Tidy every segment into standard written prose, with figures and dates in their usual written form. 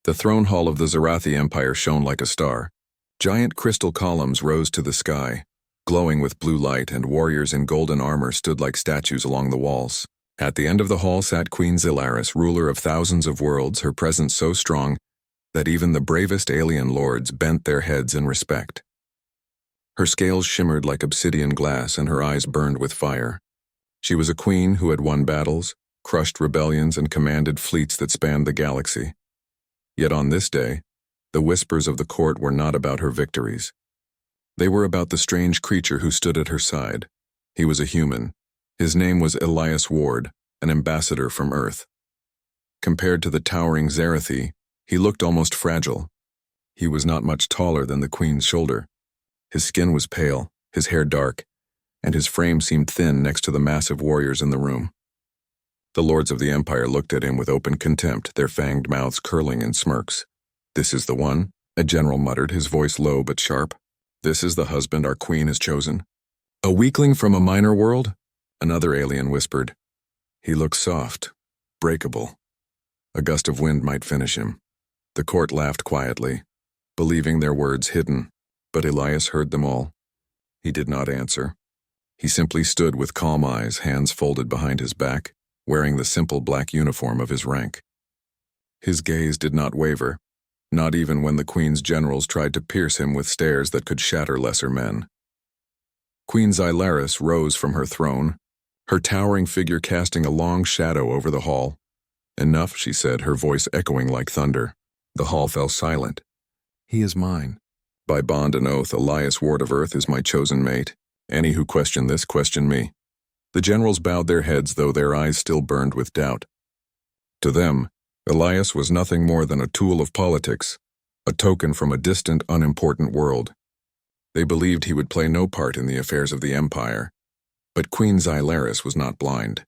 The throne hall of the Zarathi Empire shone like a star. Giant crystal columns rose to the sky, glowing with blue light, and warriors in golden armor stood like statues along the walls. At the end of the hall sat Queen Zelaris, ruler of thousands of worlds, her presence so strong that even the bravest alien lords bent their heads in respect. Her scales shimmered like obsidian glass, and her eyes burned with fire. She was a queen who had won battles, crushed rebellions, and commanded fleets that spanned the galaxy. Yet on this day, the whispers of the court were not about her victories. They were about the strange creature who stood at her side. He was a human. His name was Elias Ward, an ambassador from Earth. Compared to the towering Zarathi, he looked almost fragile. He was not much taller than the queen's shoulder. His skin was pale, his hair dark, and his frame seemed thin next to the massive warriors in the room. The lords of the Empire looked at him with open contempt, their fanged mouths curling in smirks. "This is the one," a general muttered, his voice low but sharp. "This is the husband our queen has chosen." "A weakling from a minor world?" another alien whispered. "He looks soft, breakable. A gust of wind might finish him." The court laughed quietly, believing their words hidden, but Elias heard them all. He did not answer. He simply stood with calm eyes, hands folded behind his back, wearing the simple black uniform of his rank. His gaze did not waver, not even when the queen's generals tried to pierce him with stares that could shatter lesser men. Queen Zelaris rose from her throne, her towering figure casting a long shadow over the hall. "Enough," she said, her voice echoing like thunder. The hall fell silent. "He is mine. By bond and oath, Elias Ward of Earth is my chosen mate. Any who question this, question me." The generals bowed their heads, though their eyes still burned with doubt. To them, Elias was nothing more than a tool of politics, a token from a distant, unimportant world. They believed he would play no part in the affairs of the Empire. But Queen Zelaris was not blind.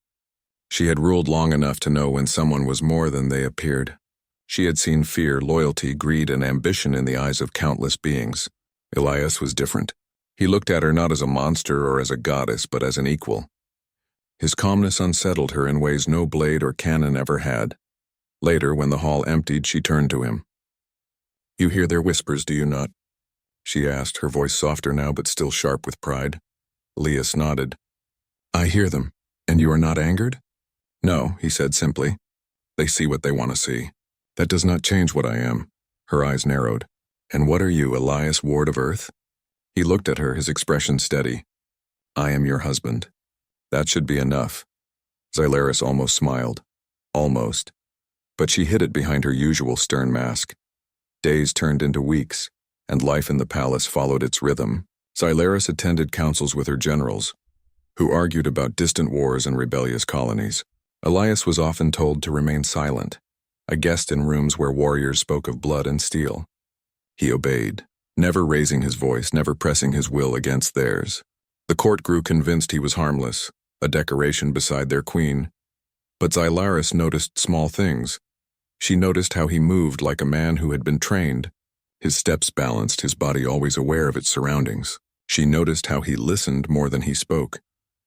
She had ruled long enough to know when someone was more than they appeared. She had seen fear, loyalty, greed, and ambition in the eyes of countless beings. Elias was different. He looked at her not as a monster or as a goddess, but as an equal. His calmness unsettled her in ways no blade or cannon ever had. Later, when the hall emptied, she turned to him. "You hear their whispers, do you not?" she asked, her voice softer now but still sharp with pride. Elias nodded. "I hear them. And you are not angered?" "No," he said simply. "They see what they want to see. That does not change what I am." Her eyes narrowed. "And what are you, Elias Ward of Earth?" He looked at her, his expression steady. "I am your husband." That should be enough. Zelaris almost smiled. Almost. But she hid it behind her usual stern mask. Days turned into weeks, and life in the palace followed its rhythm. Zelaris attended councils with her generals, who argued about distant wars and rebellious colonies. Elias was often told to remain silent, a guest in rooms where warriors spoke of blood and steel. He obeyed, never raising his voice, never pressing his will against theirs. The court grew convinced he was harmless, a decoration beside their queen. But Zelaris noticed small things. She noticed how he moved like a man who had been trained, his steps balanced, his body always aware of its surroundings. She noticed how he listened more than he spoke,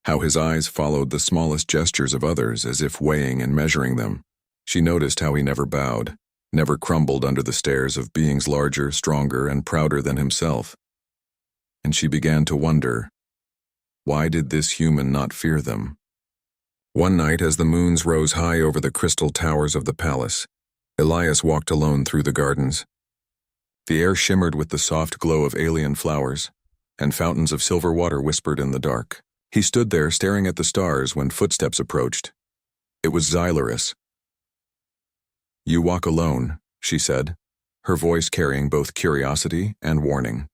how his eyes followed the smallest gestures of others as if weighing and measuring them. She noticed how he never bowed, never crumbled under the stares of beings larger, stronger, and prouder than himself. And she began to wonder, why did this human not fear them? One night, as the moons rose high over the crystal towers of the palace, Elias walked alone through the gardens. The air shimmered with the soft glow of alien flowers, and fountains of silver water whispered in the dark. He stood there staring at the stars when footsteps approached. It was Zelaris. "You walk alone," she said, her voice carrying both curiosity and warning.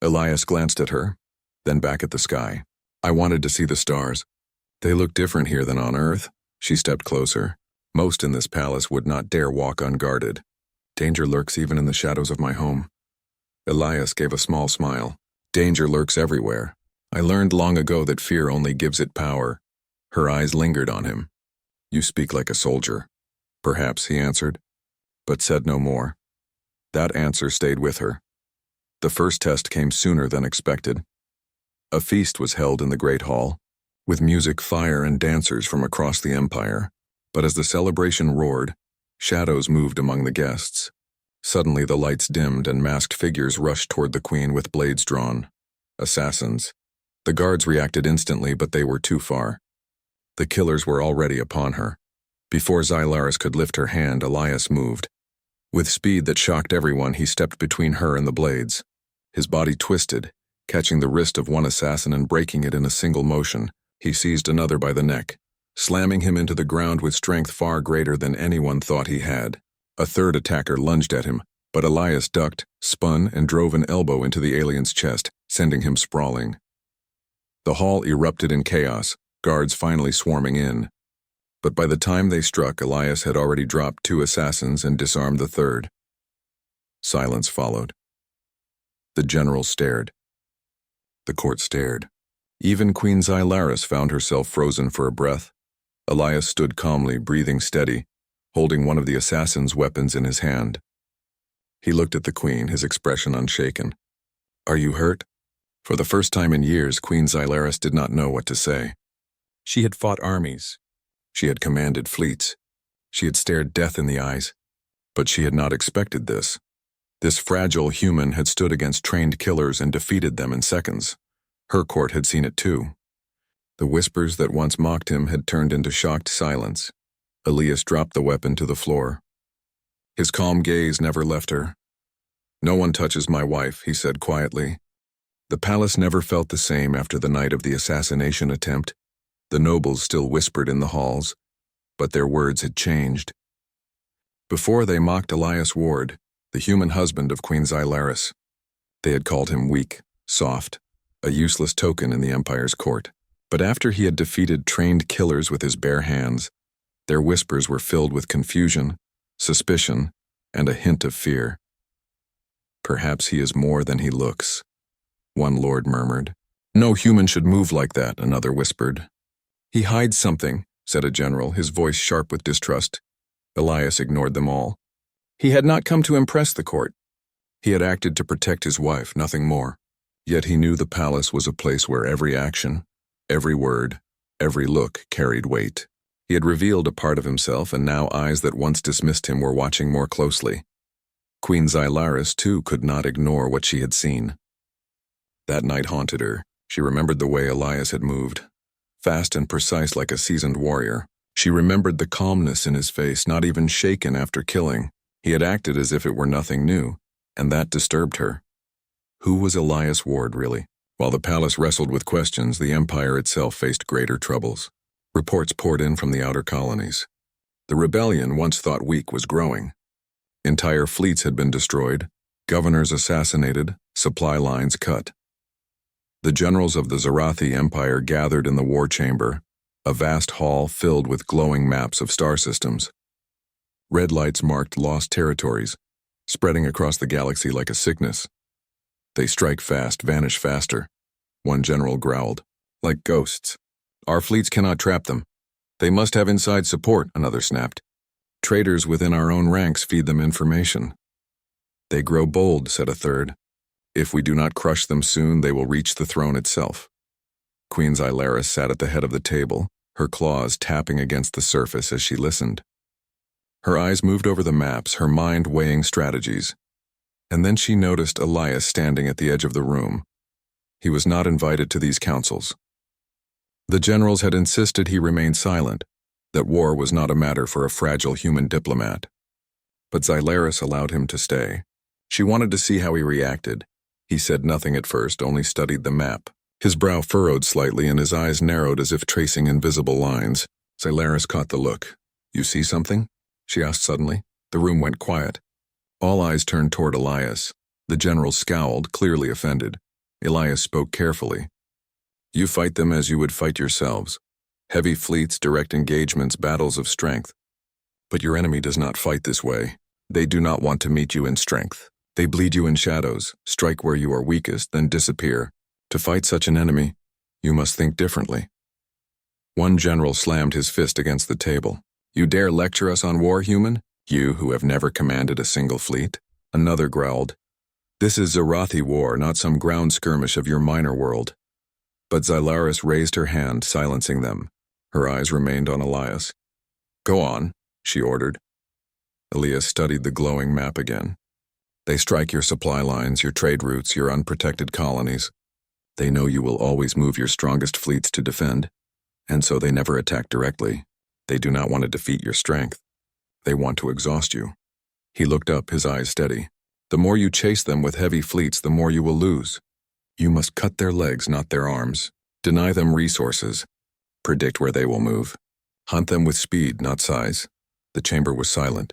Elias glanced at her, then back at the sky. "I wanted to see the stars. They look different here than on Earth." She stepped closer. "Most in this palace would not dare walk unguarded. Danger lurks even in the shadows of my home." Elias gave a small smile. "Danger lurks everywhere. I learned long ago that fear only gives it power." Her eyes lingered on him. "You speak like a soldier." "Perhaps," he answered, but said no more. That answer stayed with her. The first test came sooner than expected. A feast was held in the great hall, with music, fire, and dancers from across the empire. But as the celebration roared, Shadows moved among the guests. Suddenly the lights dimmed and masked figures rushed toward the queen with blades drawn. Assassins. The guards reacted instantly, but they were too far. The killers were already upon her. Before Xylaris could lift her hand, Elias moved. With speed that shocked everyone, he stepped between her and the blades. His body twisted, catching the wrist of one assassin and breaking it in a single motion. He seized another by the neck, slamming him into the ground with strength far greater than anyone thought he had. A third attacker lunged at him, but Elias ducked, spun, and drove an elbow into the alien's chest, sending him sprawling. The hall erupted in chaos, guards finally swarming in. But by the time they struck, Elias had already dropped 2 assassins and disarmed the third. Silence followed. The general stared. The court stared. Even Queen Xylaris found herself frozen for a breath. Elias stood calmly, breathing steady, holding one of the assassin's weapons in his hand. He looked at the queen, his expression unshaken. "Are you hurt?" For the first time in years, Queen Xylaris did not know what to say. She had fought armies. She had commanded fleets. She had stared death in the eyes. But she had not expected this. This fragile human had stood against trained killers and defeated them in seconds. Her court had seen it too. The whispers that once mocked him had turned into shocked silence. Elias dropped the weapon to the floor. His calm gaze never left her. "No one touches my wife," he said quietly. The palace never felt the same after the night of the assassination attempt. The nobles still whispered in the halls, but their words had changed. Before they mocked Elias Ward, the human husband of Queen Xylaris. They had called him weak, soft, a useless token in the Empire's court. But after he had defeated trained killers with his bare hands, their whispers were filled with confusion, suspicion, and a hint of fear. "Perhaps he is more than he looks," one lord murmured. "No human should move like that," another whispered. "He hides something," said a general, his voice sharp with distrust. Elias ignored them all. He had not come to impress the court. He had acted to protect his wife, nothing more. Yet he knew the palace was a place where every action, every word, every look carried weight. He had revealed a part of himself, and now eyes that once dismissed him were watching more closely. Queen Xylaris, too, could not ignore what she had seen. That night haunted her. She remembered the way Elias had moved, fast and precise like a seasoned warrior. She remembered the calmness in his face, not even shaken after killing. He had acted as if it were nothing new, and that disturbed her. Who was Elias Ward, really? While the palace wrestled with questions, the Empire itself faced greater troubles. Reports poured in from the outer colonies. The rebellion, once thought weak, was growing. Entire fleets had been destroyed, governors assassinated, supply lines cut. The generals of the Zarathi Empire gathered in the war chamber, a vast hall filled with glowing maps of star systems. Red lights marked lost territories, spreading across the galaxy like a sickness. "They strike fast, vanish faster," one general growled. "Like ghosts. Our fleets cannot trap them. They must have inside support," another snapped. "Traitors within our own ranks feed them information." "They grow bold," said a third. "If we do not crush them soon, they will reach the throne itself." Queen Xylaris sat at the head of the table, her claws tapping against the surface as she listened. Her eyes moved over the maps, her mind weighing strategies. And then she noticed Elias standing at the edge of the room. He was not invited to these councils. The generals had insisted he remain silent, that war was not a matter for a fragile human diplomat. But Xylaris allowed him to stay. She wanted to see how he reacted. He said nothing at first, only studied the map. His brow furrowed slightly and his eyes narrowed as if tracing invisible lines. Xylaris caught the look. "You see something?" she asked suddenly. The room went quiet. All eyes turned toward Elias. The general scowled, clearly offended. Elias spoke carefully. "You fight them as you would fight yourselves. Heavy fleets, direct engagements, battles of strength. But your enemy does not fight this way. They do not want to meet you in strength. They bleed you in shadows, strike where you are weakest, then disappear. To fight such an enemy, you must think differently." One general slammed his fist against the table. "You dare lecture us on war, human? You who have never commanded a single fleet?" Another growled. "This is Zarathi war, not some ground skirmish of your minor world." But Xylaris raised her hand, silencing them. Her eyes remained on Elias. "Go on," she ordered. Elias studied the glowing map again. They strike your supply lines, your trade routes, your unprotected colonies. They know you will always move your strongest fleets to defend, and so they never attack directly. They do not want to defeat your strength. They want to exhaust you. He looked up, his eyes steady. The more you chase them with heavy fleets, the more you will lose. You must cut their legs, not their arms. Deny them resources. Predict where they will move. Hunt them with speed, not size. The chamber was silent.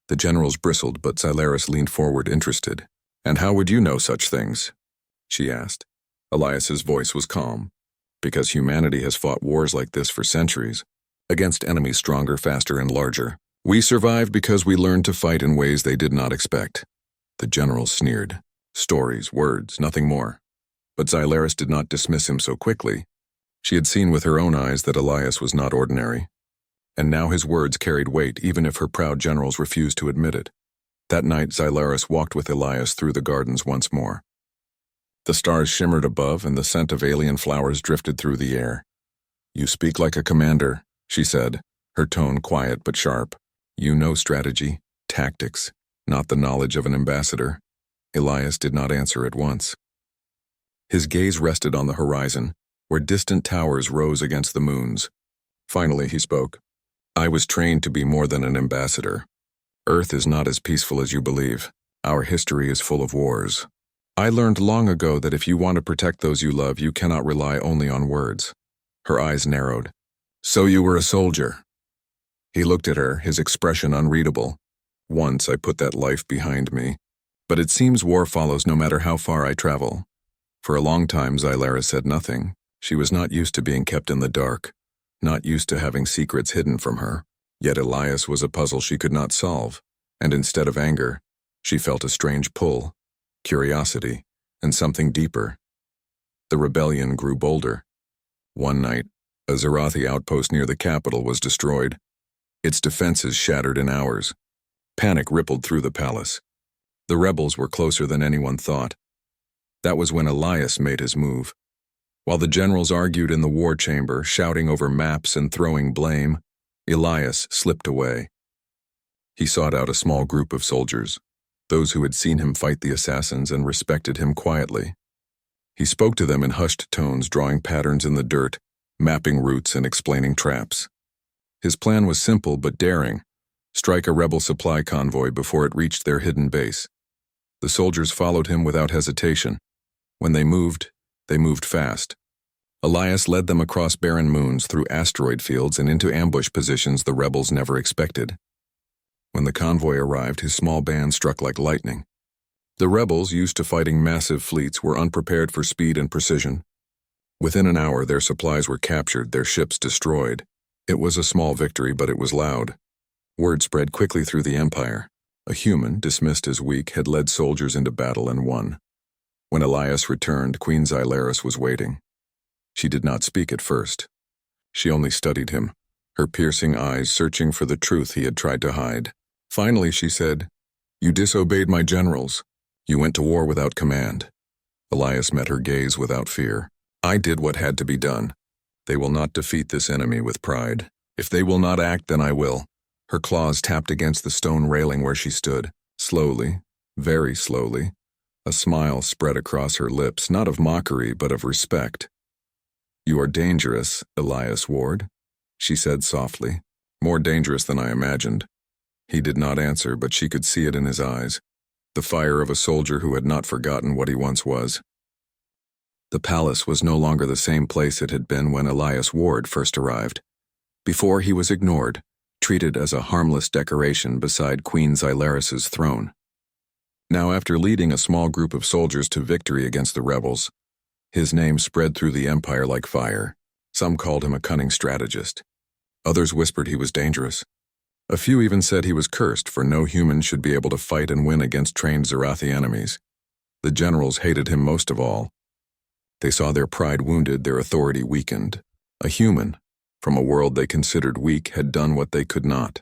The generals bristled, but Xylaris leaned forward, interested. "And how would you know such things?" she asked. Elias's voice was calm. "Because humanity has fought wars like this for centuries, against enemies stronger, faster, and larger. We survived because we learned to fight in ways they did not expect." The generals sneered. Stories, words, nothing more. But Xylaris did not dismiss him so quickly. She had seen with her own eyes that Elias was not ordinary. And now his words carried weight, even if her proud generals refused to admit it. That night, Xylaris walked with Elias through the gardens once more. The stars shimmered above, and the scent of alien flowers drifted through the air. "You speak like a commander," she said, her tone quiet but sharp. "You know strategy, tactics, not the knowledge of an ambassador." Elias did not answer at once. His gaze rested on the horizon, where distant towers rose against the moons. Finally, he spoke. "I was trained to be more than an ambassador. Earth is not as peaceful as you believe. Our history is full of wars. I learned long ago that if you want to protect those you love, you cannot rely only on words." Her eyes narrowed. "So you were a soldier?" He looked at her, his expression unreadable. "Once I put that life behind me. But it seems war follows no matter how far I travel." For a long time, Xylaris said nothing. She was not used to being kept in the dark, not used to having secrets hidden from her. Yet Elias was a puzzle she could not solve, and instead of anger, she felt a strange pull, curiosity, and something deeper. The rebellion grew bolder. One night, a Zarathi outpost near the capital was destroyed. Its defenses shattered in hours. Panic rippled through the palace. The rebels were closer than anyone thought. That was when Elias made his move. While the generals argued in the war chamber, shouting over maps and throwing blame, Elias slipped away. He sought out a small group of soldiers, those who had seen him fight the assassins and respected him quietly. He spoke to them in hushed tones, drawing patterns in the dirt, mapping routes and explaining traps. His plan was simple but daring: strike a rebel supply convoy before it reached their hidden base. The soldiers followed him without hesitation. When they moved fast. Elias led them across barren moons, through asteroid fields, and into ambush positions the rebels never expected. When the convoy arrived, his small band struck like lightning. The rebels, used to fighting massive fleets, were unprepared for speed and precision. Within an hour, their supplies were captured, their ships destroyed. It was a small victory, but it was loud. Word spread quickly through the empire. A human, dismissed as weak, had led soldiers into battle and won. When Elias returned, Queen Xylaris was waiting. She did not speak at first. She only studied him, her piercing eyes searching for the truth he had tried to hide. Finally, she said, "You disobeyed my generals. You went to war without command." Elias met her gaze without fear. "I did what had to be done. They will not defeat this enemy with pride. If they will not act, then I will." Her claws tapped against the stone railing where she stood. Slowly, very slowly, a smile spread across her lips, not of mockery, but of respect. "You are dangerous, Elias Ward," she said softly. "More dangerous than I imagined." He did not answer, but she could see it in his eyes, the fire of a soldier who had not forgotten what he once was. The palace was no longer the same place it had been when Elias Ward first arrived. Before, he was ignored, treated as a harmless decoration beside Queen Xylaris' throne. Now, after leading a small group of soldiers to victory against the rebels, his name spread through the empire like fire. Some called him a cunning strategist. Others whispered he was dangerous. A few even said he was cursed, for no human should be able to fight and win against trained Zarathi enemies. The generals hated him most of all. They saw their pride wounded, their authority weakened. A human, from a world they considered weak, had done what they could not.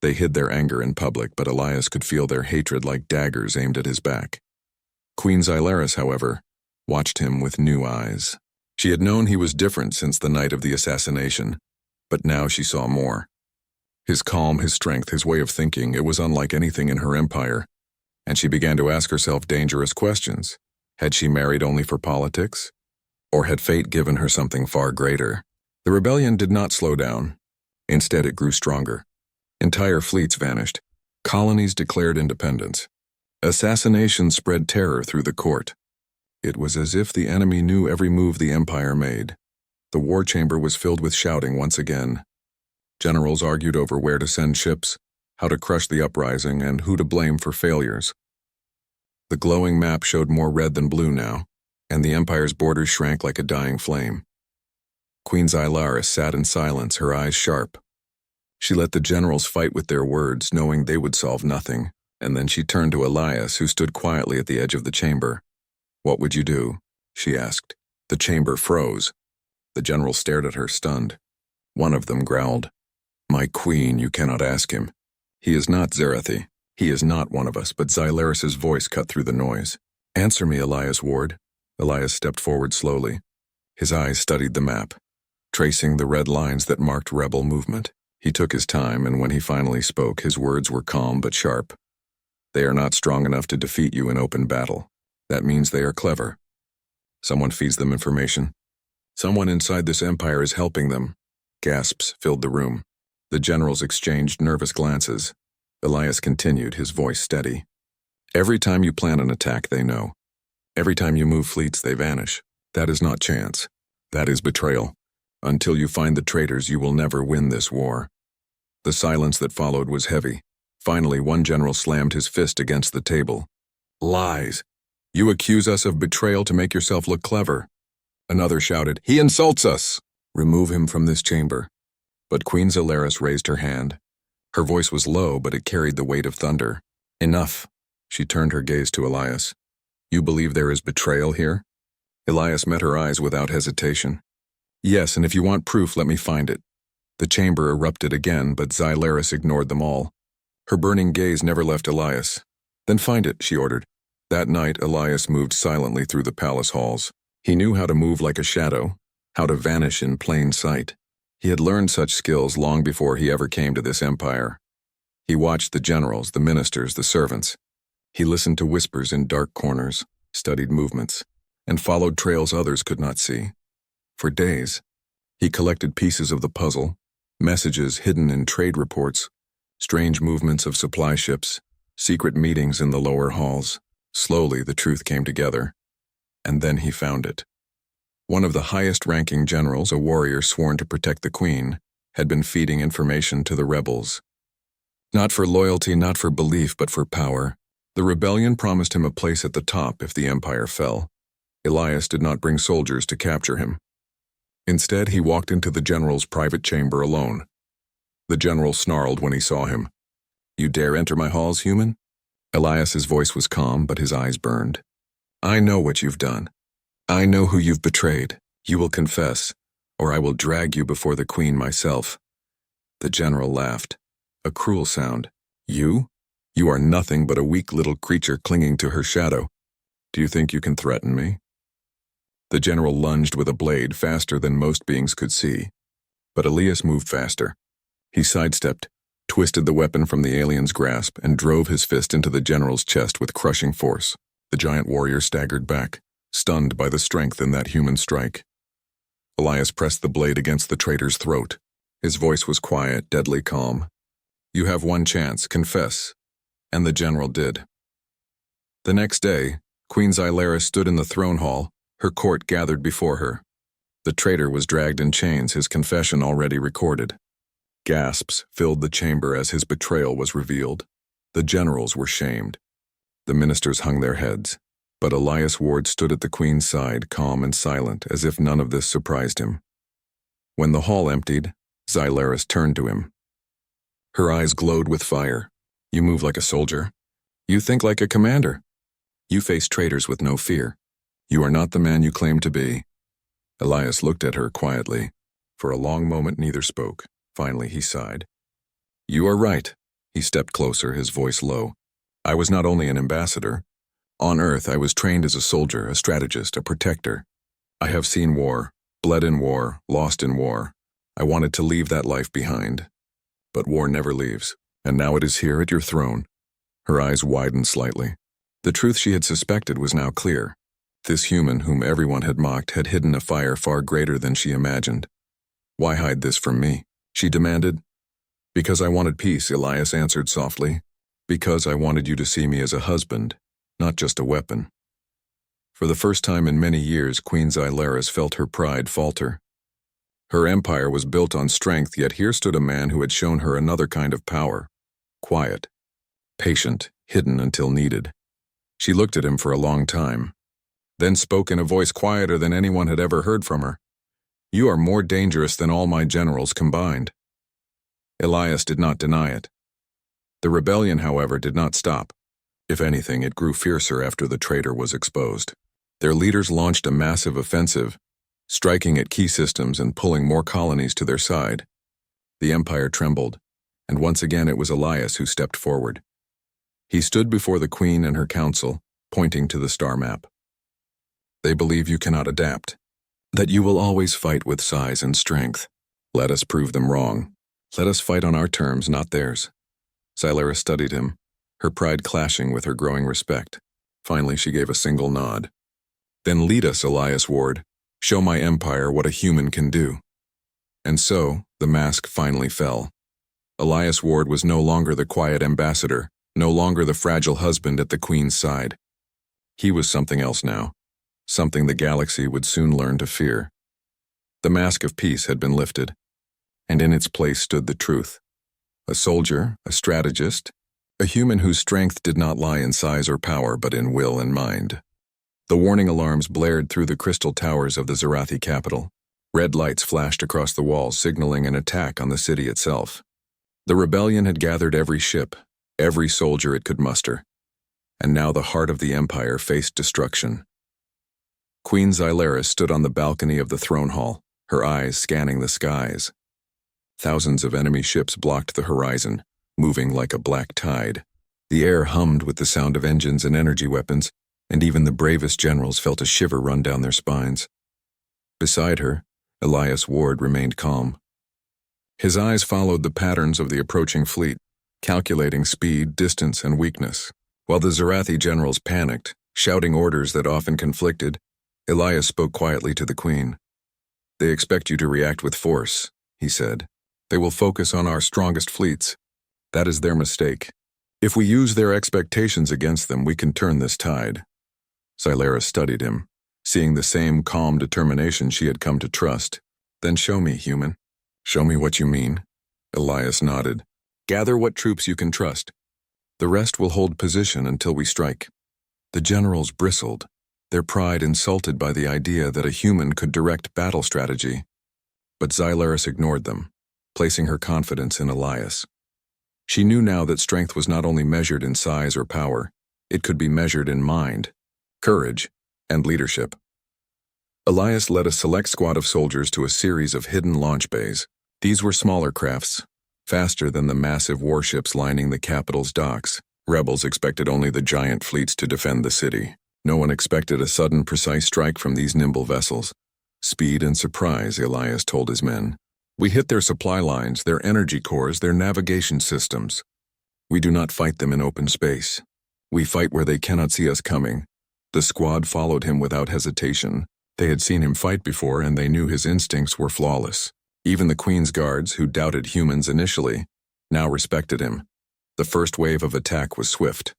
They hid their anger in public, but Elias could feel their hatred like daggers aimed at his back. Queen Xylaris, however, watched him with new eyes. She had known he was different since the night of the assassination, but now she saw more. His calm, his strength, his way of thinking, it was unlike anything in her empire. And she began to ask herself dangerous questions. Had she married only for politics? Or had fate given her something far greater? The rebellion did not slow down. Instead, it grew stronger. Entire fleets vanished. Colonies declared independence. Assassinations spread terror through the court. It was as if the enemy knew every move the empire made. The war chamber was filled with shouting once again. Generals argued over where to send ships, how to crush the uprising, and who to blame for failures. The glowing map showed more red than blue now, and the empire's borders shrank like a dying flame. Queen Xylaris sat in silence, her eyes sharp. She let the generals fight with their words, knowing they would solve nothing, and then she turned to Elias, who stood quietly at the edge of the chamber. "What would you do?" she asked. The chamber froze. The generals stared at her, stunned. One of them growled, "My queen, you cannot ask him. He is not Zerathi. He is not one of us," but Xylaris' voice cut through the noise. "Answer me, Elias Ward." Elias stepped forward slowly. His eyes studied the map, tracing the red lines that marked rebel movement. He took his time, and when he finally spoke, his words were calm but sharp. "They are not strong enough to defeat you in open battle. That means they are clever. Someone feeds them information. Someone inside this empire is helping them." Gasps filled the room. The generals exchanged nervous glances. Elias continued, his voice steady. "Every time you plan an attack, they know. Every time you move fleets, they vanish. That is not chance. That is betrayal. Until you find the traitors, you will never win this war." The silence that followed was heavy. Finally, one general slammed his fist against the table. "Lies! You accuse us of betrayal to make yourself look clever." Another shouted, "He insults us! Remove him from this chamber." But Queen Xylaris raised her hand. Her voice was low, but it carried the weight of thunder. "Enough." She turned her gaze to Elias. "You believe there is betrayal here?" Elias met her eyes without hesitation. "Yes, and if you want proof, let me find it." The chamber erupted again, but Xylaris ignored them all. Her burning gaze never left Elias. "Then find it," she ordered. That night, Elias moved silently through the palace halls. He knew how to move like a shadow, how to vanish in plain sight. He had learned such skills long before he ever came to this empire. He watched the generals, the ministers, the servants. He listened to whispers in dark corners, studied movements, and followed trails others could not see. For days, he collected pieces of the puzzle, messages hidden in trade reports, strange movements of supply ships, secret meetings in the lower halls. Slowly, the truth came together. And then he found it. One of the highest-ranking generals, a warrior sworn to protect the queen, had been feeding information to the rebels. Not for loyalty, not for belief, but for power. The rebellion promised him a place at the top if the empire fell. Elias did not bring soldiers to capture him. Instead, he walked into the general's private chamber alone. The general snarled when he saw him. "You dare enter my halls, human?" Elias's voice was calm, but his eyes burned. "I know what you've done. I know who you've betrayed. You will confess, or I will drag you before the queen myself." The general laughed. A cruel sound. "You? You are nothing but a weak little creature clinging to her shadow. Do you think you can threaten me?" The general lunged with a blade faster than most beings could see. But Elias moved faster. He sidestepped, twisted the weapon from the alien's grasp, and drove his fist into the general's chest with crushing force. The giant warrior staggered back, stunned by the strength in that human strike. Elias pressed the blade against the traitor's throat. His voice was quiet, deadly calm. "You have one chance, confess." And the general did. The next day, Queen Xylaris stood in the throne hall, her court gathered before her. The traitor was dragged in chains, his confession already recorded. Gasps filled the chamber as his betrayal was revealed. The generals were shamed. The ministers hung their heads. But Elias Ward stood at the queen's side, calm and silent, as if none of this surprised him. When the hall emptied, Xylaris turned to him. Her eyes glowed with fire. "You move like a soldier. You think like a commander. You face traitors with no fear. You are not the man you claim to be." Elias looked at her quietly. For a long moment neither spoke. Finally he sighed. "You are right." He stepped closer, his voice low. "I was not only an ambassador. On Earth I was trained as a soldier, a strategist, a protector. I have seen war, bled in war, lost in war. I wanted to leave that life behind. But war never leaves, and now it is here at your throne. Her eyes widened slightly. The truth she had suspected was now clear. This human whom everyone had mocked had hidden a fire far greater than she imagined. Why hide this from me? She demanded. Because I wanted peace, Elias answered softly. Because I wanted you to see me as a husband, not just a weapon. For the first time in many years, Queen Xylaris felt her pride falter. Her empire was built on strength, yet here stood a man who had shown her another kind of power. Quiet, patient, hidden until needed. She looked at him for a long time, then spoke in a voice quieter than anyone had ever heard from her. You are more dangerous than all my generals combined. Elias did not deny it. The rebellion, however, did not stop. If anything, it grew fiercer after the traitor was exposed. Their leaders launched a massive offensive, striking at key systems and pulling more colonies to their side. The empire trembled, and once again it was Elias who stepped forward. He stood before the queen and her council, pointing to the star map. They believe you cannot adapt, that you will always fight with size and strength. Let us prove them wrong. Let us fight on our terms, not theirs. Xylaris studied him, her pride clashing with her growing respect. Finally, she gave a single nod. Then lead us, Elias Ward. Show my empire what a human can do. And so, the mask finally fell. Elias Ward was no longer the quiet ambassador, no longer the fragile husband at the queen's side. He was something else now, something the galaxy would soon learn to fear. The mask of peace had been lifted, and in its place stood the truth. A soldier, a strategist, a human whose strength did not lie in size or power but in will and mind. The warning alarms blared through the crystal towers of the Zarathi capital. Red lights flashed across the walls, signaling an attack on the city itself. The rebellion had gathered every ship, every soldier it could muster, and now the heart of the empire faced destruction. Queen Xylaris stood on the balcony of the throne hall, her eyes scanning the skies. Thousands of enemy ships blocked the horizon, moving like a black tide. The air hummed with the sound of engines and energy weapons, and even the bravest generals felt a shiver run down their spines. Beside her, Elias Ward remained calm. His eyes followed the patterns of the approaching fleet, calculating speed, distance, and weakness. While the Zarathi generals panicked, shouting orders that often conflicted, Elias spoke quietly to the queen. They expect you to react with force, he said. They will focus on our strongest fleets. That is their mistake. If we use their expectations against them, we can turn this tide. Xylaris studied him, seeing the same calm determination she had come to trust. Then show me, human. Show me what you mean. Elias nodded. Gather what troops you can trust. The rest will hold position until we strike. The generals bristled, their pride insulted by the idea that a human could direct battle strategy. But Xylaris ignored them, placing her confidence in Elias. She knew now that strength was not only measured in size or power, it could be measured in mind, courage, and leadership. Elias led a select squad of soldiers to a series of hidden launch bays. These were smaller crafts, faster than the massive warships lining the capital's docks. Rebels expected only the giant fleets to defend the city. No one expected a sudden, precise strike from these nimble vessels. Speed and surprise, Elias told his men. We hit their supply lines, their energy cores, their navigation systems. We do not fight them in open space. We fight where they cannot see us coming. The squad followed him without hesitation. They had seen him fight before, and they knew his instincts were flawless. Even the Queen's guards, who doubted humans initially, now respected him. The first wave of attack was swift.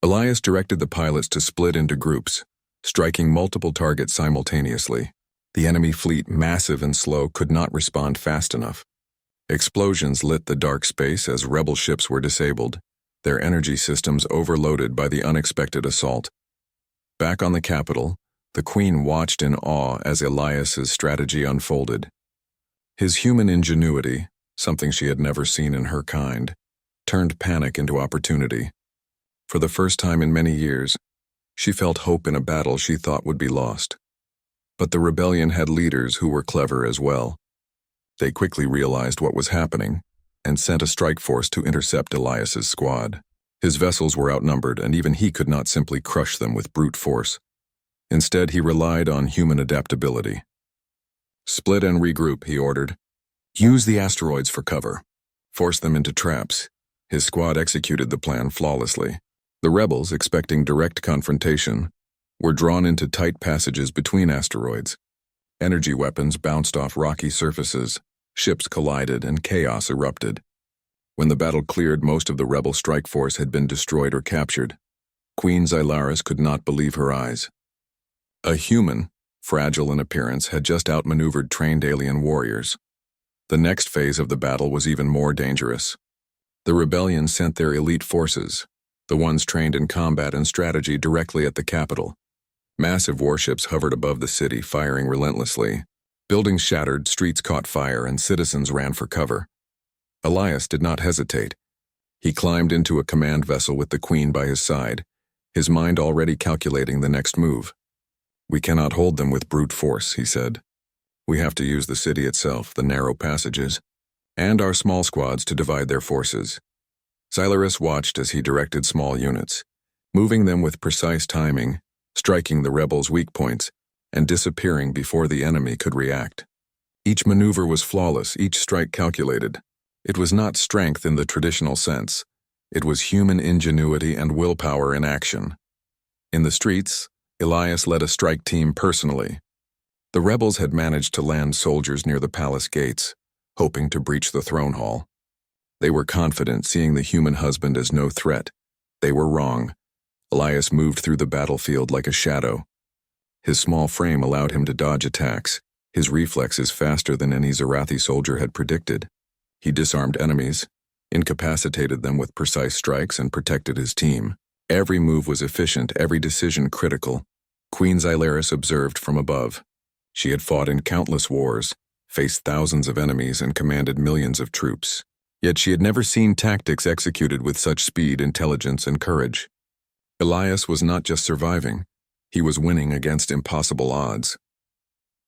Elias directed the pilots to split into groups, striking multiple targets simultaneously. The enemy fleet, massive and slow, could not respond fast enough. Explosions lit the dark space as rebel ships were disabled, their energy systems overloaded by the unexpected assault. Back on the capital, the Queen watched in awe as Elias's strategy unfolded. His human ingenuity, something she had never seen in her kind, turned panic into opportunity. For the first time in many years, she felt hope in a battle she thought would be lost. But the rebellion had leaders who were clever as well. They quickly realized what was happening and sent a strike force to intercept Elias's squad. His vessels were outnumbered, and even he could not simply crush them with brute force. Instead, he relied on human adaptability. Split and regroup, he ordered. Use the asteroids for cover. force them into traps. His squad executed the plan flawlessly. The rebels, expecting direct confrontation, were drawn into tight passages between asteroids. Energy weapons bounced off rocky surfaces, ships collided, and chaos erupted. When the battle cleared, most of the rebel strike force had been destroyed or captured. Queen Xylaris could not believe her eyes. A human, fragile in appearance, had just outmaneuvered trained alien warriors. The next phase of the battle was even more dangerous. The rebellion sent their elite forces, the ones trained in combat and strategy, directly at the capital. Massive warships hovered above the city, firing relentlessly. Buildings shattered, streets caught fire, and citizens ran for cover. Elias did not hesitate. He climbed into a command vessel with the Queen by his side, his mind already calculating the next move. "We cannot hold them with brute force," he said. "We have to use the city itself, the narrow passages, and our small squads to divide their forces." Xylaris watched as he directed small units, moving them with precise timing, striking the rebels' weak points, and disappearing before the enemy could react. Each maneuver was flawless, each strike calculated. It was not strength in the traditional sense. It was human ingenuity and willpower in action. In the streets, Elias led a strike team personally. The rebels had managed to land soldiers near the palace gates, hoping to breach the throne hall. They were confident, seeing the human husband as no threat. They were wrong. Elias moved through the battlefield like a shadow. His small frame allowed him to dodge attacks, his reflexes faster than any Zarathi soldier had predicted. He disarmed enemies, incapacitated them with precise strikes, and protected his team. Every move was efficient, every decision critical. Queen Xylaris observed from above. She had fought in countless wars, faced thousands of enemies, and commanded millions of troops. Yet she had never seen tactics executed with such speed, intelligence, and courage. Elias was not just surviving, he was winning against impossible odds.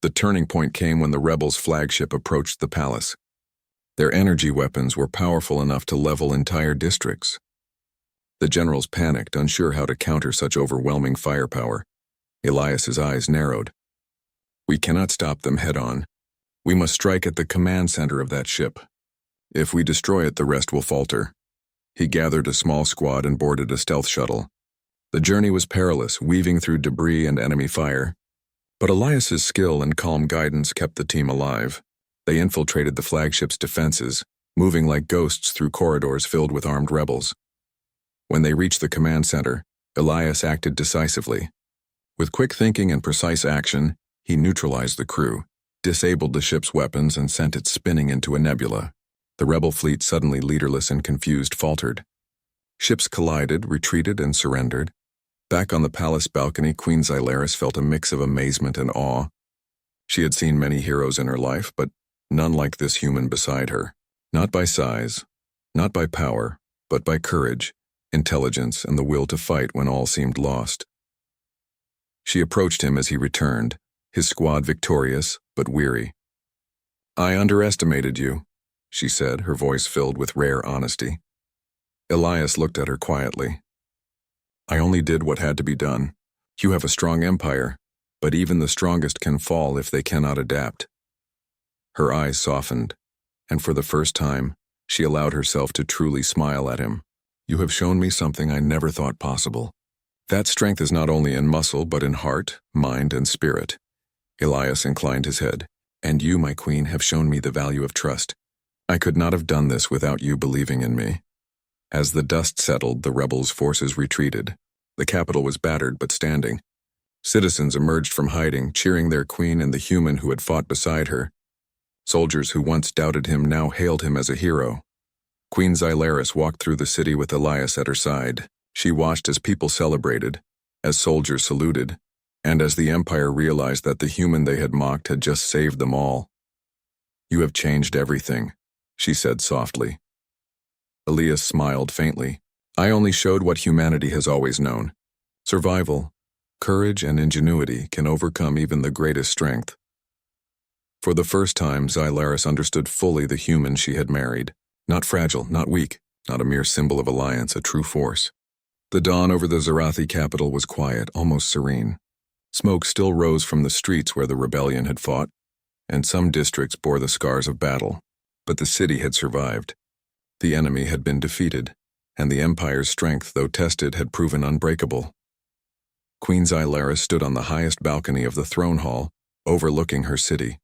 The turning point came when the rebels' flagship approached the palace. Their energy weapons were powerful enough to level entire districts. The generals panicked, unsure how to counter such overwhelming firepower. Elias's eyes narrowed. "We cannot stop them head-on. We must strike at the command center of that ship. If we destroy it, the rest will falter." He gathered a small squad and boarded a stealth shuttle. The journey was perilous, weaving through debris and enemy fire. But Elias's skill and calm guidance kept the team alive. They infiltrated the flagship's defenses, moving like ghosts through corridors filled with armed rebels. When they reached the command center, Elias acted decisively. With quick thinking and precise action, he neutralized the crew, disabled the ship's weapons, and sent it spinning into a nebula. The rebel fleet, suddenly leaderless and confused, faltered. Ships collided, retreated, and surrendered. Back on the palace balcony, Queen Xylaris felt a mix of amazement and awe. She had seen many heroes in her life, but none like this human beside her. Not by size, not by power, but by courage, intelligence, and the will to fight when all seemed lost. She approached him as he returned, his squad victorious but weary. "I underestimated you," she said, her voice filled with rare honesty. Elias looked at her quietly. "I only did what had to be done. You have a strong empire, but even the strongest can fall if they cannot adapt." Her eyes softened, and for the first time, she allowed herself to truly smile at him. "You have shown me something I never thought possible. That strength is not only in muscle, but in heart, mind, and spirit." Elias inclined his head. "And you, my queen, have shown me the value of trust. I could not have done this without you believing in me." As the dust settled, the rebels' forces retreated. The capital was battered but standing. Citizens emerged from hiding, cheering their queen and the human who had fought beside her. Soldiers who once doubted him now hailed him as a hero. Queen Xylaris walked through the city with Elias at her side. She watched as people celebrated, as soldiers saluted, and as the Empire realized that the human they had mocked had just saved them all. "You have changed everything," she said softly. Elias smiled faintly. "I only showed what humanity has always known. Survival, courage, and ingenuity can overcome even the greatest strength." For the first time, Xylaris understood fully the human she had married. Not fragile, not weak, not a mere symbol of alliance, a true force. The dawn over the Zarathi capital was quiet, almost serene. Smoke still rose from the streets where the rebellion had fought, and some districts bore the scars of battle. But the city had survived. The enemy had been defeated, and the Empire's strength, though tested, had proven unbreakable. Queen Xylaris stood on the highest balcony of the throne hall, overlooking her city.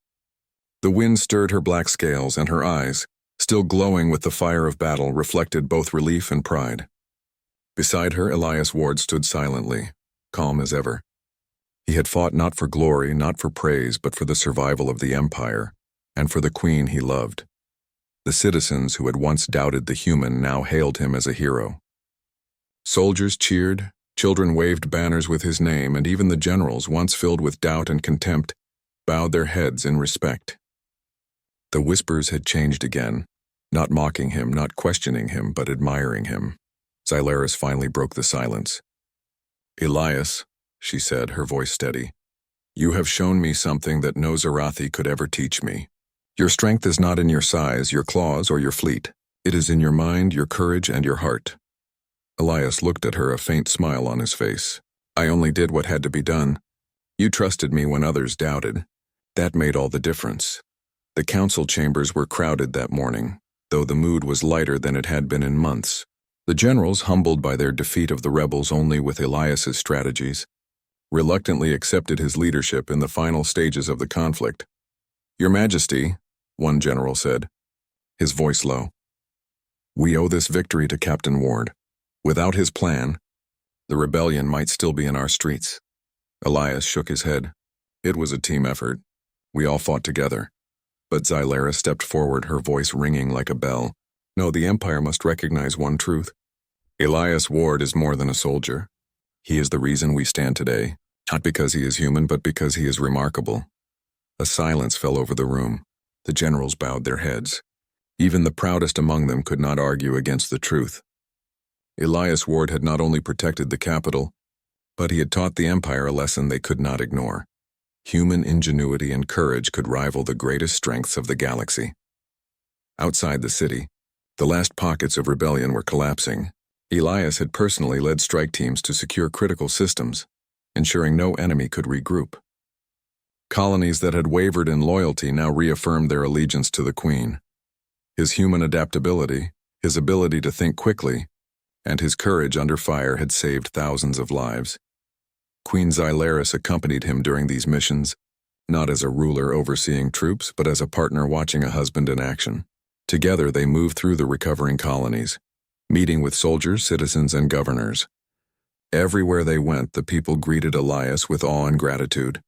The wind stirred her black scales, and her eyes, still glowing with the fire of battle, reflected both relief and pride. Beside her, Elias Ward stood silently, calm as ever. He had fought not for glory, not for praise, but for the survival of the Empire, and for the queen he loved. The citizens who had once doubted the human now hailed him as a hero. Soldiers cheered, children waved banners with his name, and even the generals, once filled with doubt and contempt, bowed their heads in respect. The whispers had changed again, not mocking him, not questioning him, but admiring him. Xylaris finally broke the silence. "Elias," she said, her voice steady, "you have shown me something that no Zarathi could ever teach me. Your strength is not in your size, your claws, or your fleet. It is in your mind, your courage, and your heart." Elias looked at her, a faint smile on his face. "I only did what had to be done. You trusted me when others doubted. That made all the difference." The council chambers were crowded that morning, though the mood was lighter than it had been in months. The generals, humbled by their defeat of the rebels only with Elias's strategies, reluctantly accepted his leadership in the final stages of the conflict. "Your Majesty," one general said, his voice low, "we owe this victory to Captain Ward. Without his plan, the rebellion might still be in our streets." Elias shook his head. "It was a team effort. We all fought together." But Xylaris stepped forward, her voice ringing like a bell. "No, the Empire must recognize one truth. Elias Ward is more than a soldier. He is the reason we stand today, not because he is human, but because he is remarkable." A silence fell over the room. The generals bowed their heads. Even the proudest among them could not argue against the truth. Elias Ward had not only protected the capital, but he had taught the Empire a lesson they could not ignore. Human ingenuity and courage could rival the greatest strengths of the galaxy. Outside the city, the last pockets of rebellion were collapsing. Elias had personally led strike teams to secure critical systems, ensuring no enemy could regroup. Colonies that had wavered in loyalty now reaffirmed their allegiance to the Queen. His human adaptability, his ability to think quickly, and his courage under fire had saved thousands of lives. Queen Xylaris accompanied him during these missions, not as a ruler overseeing troops, but as a partner watching a husband in action. Together they moved through the recovering colonies, meeting with soldiers, citizens, and governors. Everywhere they went, the people greeted Elias with awe and gratitude.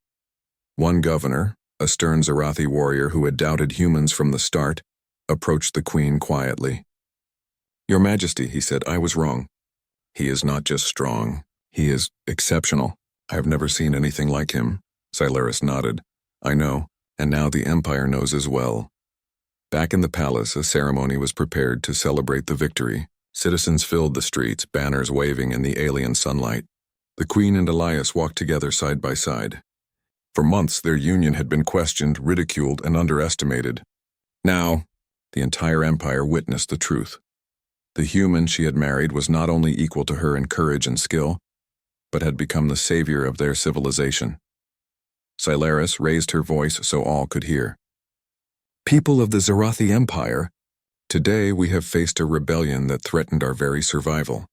One governor, a stern Zarathi warrior who had doubted humans from the start, approached the Queen quietly. "Your Majesty," he said, "I was wrong. He is not just strong, he is exceptional. I have never seen anything like him." Xylaris nodded. "I know, and now the Empire knows as well." Back in the palace, a ceremony was prepared to celebrate the victory. Citizens filled the streets, banners waving in the alien sunlight. The Queen and Elias walked together side by side. For months, their union had been questioned, ridiculed, and underestimated. Now, the entire Empire witnessed the truth. The human she had married was not only equal to her in courage and skill, but had become the savior of their civilization. Xylaris raised her voice so all could hear. "People of the Zarathi Empire, today we have faced a rebellion that threatened our very survival.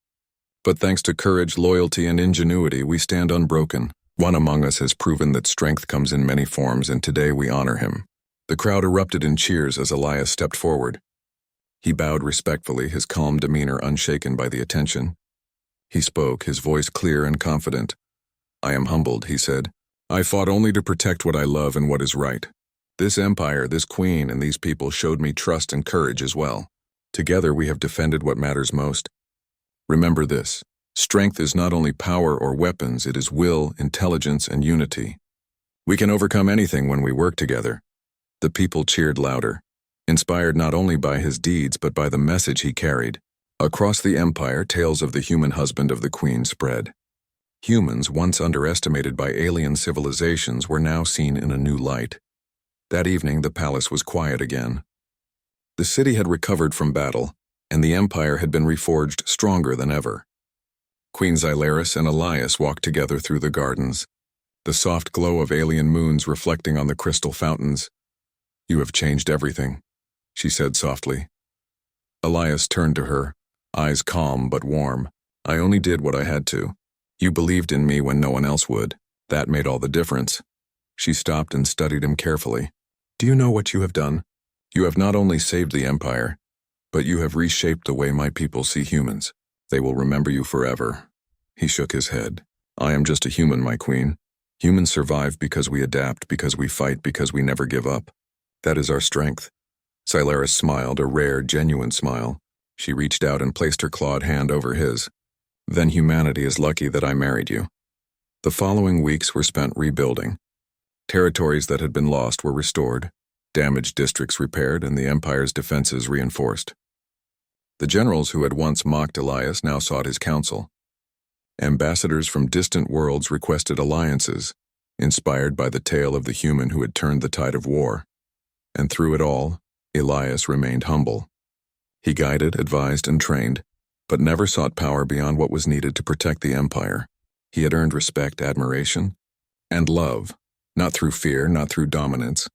But thanks to courage, loyalty, and ingenuity, we stand unbroken. One among us has proven that strength comes in many forms, and today we honor him." The crowd erupted in cheers as Elias stepped forward. He bowed respectfully, his calm demeanor unshaken by the attention. He spoke, his voice clear and confident. "I am humbled," he said. "I fought only to protect what I love and what is right. This empire, this queen, and these people showed me trust and courage as well. Together we have defended what matters most. Remember this, strength is not only power or weapons, it is will, intelligence, and unity. We can overcome anything when we work together." The people cheered louder, inspired not only by his deeds but by the message he carried. Across the empire, tales of the human husband of the Queen spread. Humans, once underestimated by alien civilizations, were now seen in a new light. That evening, the palace was quiet again. The city had recovered from battle, and the empire had been reforged stronger than ever. Queen Xylaris and Elias walked together through the gardens, the soft glow of alien moons reflecting on the crystal fountains. "You have changed everything," she said softly. Elias turned to her, eyes calm but warm. I only did what I had to. You believed in me when no one else would. That made all the difference. She stopped and studied him carefully. Do you know what you have done? You have not only saved the Empire, but you have reshaped the way my people see humans. They will remember you forever. He shook his head. I am just a human, my queen. Humans survive because we adapt, because we fight, because we never give up. That is our strength. Scilaris smiled, a rare, genuine smile. She reached out and placed her clawed hand over his. Then humanity is lucky that I married you. The following weeks were spent rebuilding. Territories that had been lost were restored, damaged districts repaired, and the Empire's defenses reinforced. The generals who had once mocked Elias now sought his counsel. Ambassadors from distant worlds requested alliances, inspired by the tale of the human who had turned the tide of war. And through it all, Elias remained humble. He guided, advised, and trained, but never sought power beyond what was needed to protect the Empire. He had earned respect, admiration, and love, not through fear, not through dominance,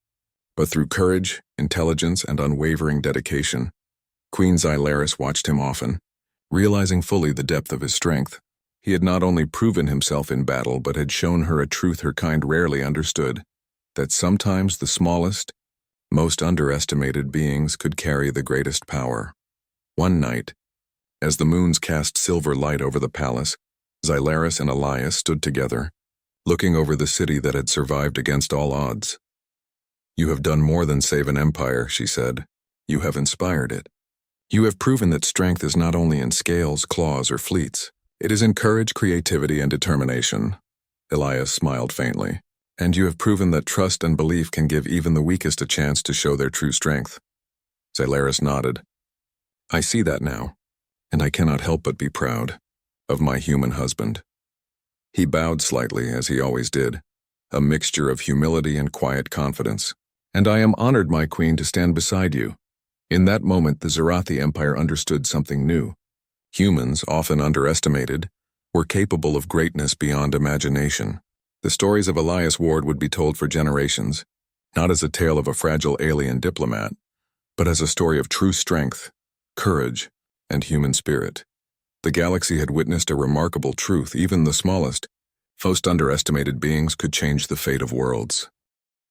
but through courage, intelligence, and unwavering dedication. Queen Scilaris watched him often, realizing fully the depth of his strength. He had not only proven himself in battle, but had shown her a truth her kind rarely understood, that sometimes the smallest, most underestimated beings could carry the greatest power. One night, as the moons cast silver light over the palace, Scilaris and Elias stood together, looking over the city that had survived against all odds. You have done more than save an empire, she said. You have inspired it. You have proven that strength is not only in scales, claws, or fleets. It is in courage, creativity, and determination. Elias smiled faintly. And you have proven that trust and belief can give even the weakest a chance to show their true strength. Scilaris nodded. I see that now, and I cannot help but be proud of my human husband. He bowed slightly, as he always did, a mixture of humility and quiet confidence. And I am honored, my queen, to stand beside you. In that moment, the Zarathi Empire understood something new. Humans, often underestimated, were capable of greatness beyond imagination. The stories of Elias Ward would be told for generations, not as a tale of a fragile alien diplomat, but as a story of true strength, courage, and human spirit. The galaxy had witnessed a remarkable truth. Even the smallest, most underestimated beings could change the fate of worlds.